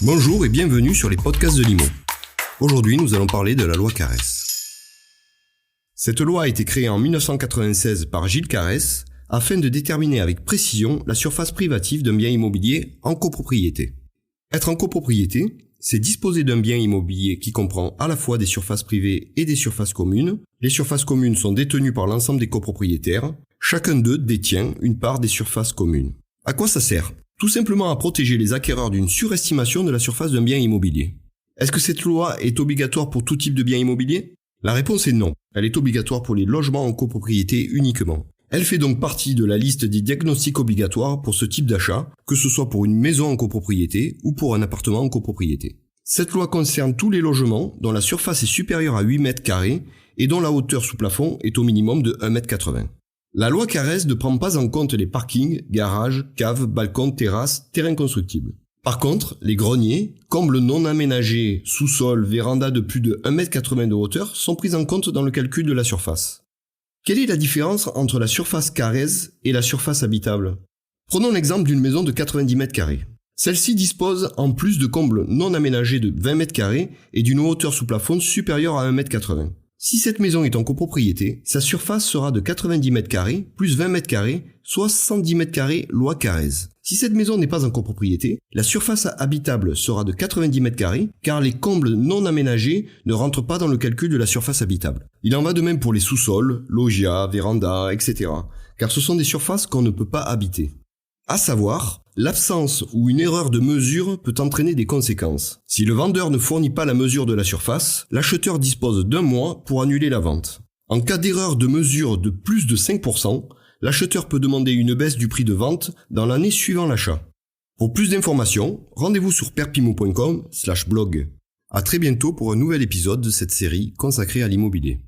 Bonjour et bienvenue sur les podcasts de l'IMO. Aujourd'hui, nous allons parler de la loi Carrez. Cette loi a été créée en 1996 par Gilles Carrez afin de déterminer avec précision la surface privative d'un bien immobilier en copropriété. Être en copropriété, c'est disposer d'un bien immobilier qui comprend à la fois des surfaces privées et des surfaces communes. Les surfaces communes sont détenues par l'ensemble des copropriétaires. Chacun d'eux détient une part des surfaces communes. À quoi ça sert ? Tout simplement à protéger les acquéreurs d'une surestimation de la surface d'un bien immobilier. Est-ce que cette loi est obligatoire pour tout type de bien immobilier ? La réponse est non. Elle est obligatoire pour les logements en copropriété uniquement. Elle fait donc partie de la liste des diagnostics obligatoires pour ce type d'achat, que ce soit pour une maison en copropriété ou pour un appartement en copropriété. Cette loi concerne tous les logements dont la surface est supérieure à 8 mètres carrés et dont la hauteur sous plafond est au minimum de 1,80 m. La loi Carrez ne prend pas en compte les parkings, garages, caves, balcons, terrasses, terrains constructibles. Par contre, les greniers, combles non aménagés, sous-sol, vérandas de plus de 1,80 m de hauteur sont pris en compte dans le calcul de la surface. Quelle est la différence entre la surface Carrez et la surface habitable ? Prenons l'exemple d'une maison de 90 mètres carrés. Celle-ci dispose en plus de combles non aménagés de 20 mètres carrés et d'une hauteur sous plafond supérieure à 1,80 m. Si cette maison est en copropriété, sa surface sera de 90 mètres carrés plus 20 mètres carrés, soit 110 mètres carrés loi Carrez. Si cette maison n'est pas en copropriété, la surface habitable sera de 90 mètres carrés car les combles non aménagés ne rentrent pas dans le calcul de la surface habitable. Il en va de même pour les sous-sols, loggias, vérandas, etc. car ce sont des surfaces qu'on ne peut pas habiter. À savoir, l'absence ou une erreur de mesure peut entraîner des conséquences. Si le vendeur ne fournit pas la mesure de la surface, l'acheteur dispose d'1 mois pour annuler la vente. En cas d'erreur de mesure de plus de 5%, l'acheteur peut demander une baisse du prix de vente dans l'année suivant l'achat. Pour plus d'informations, rendez-vous sur perpimo.com/blog. À très bientôt pour un nouvel épisode de cette série consacrée à l'immobilier.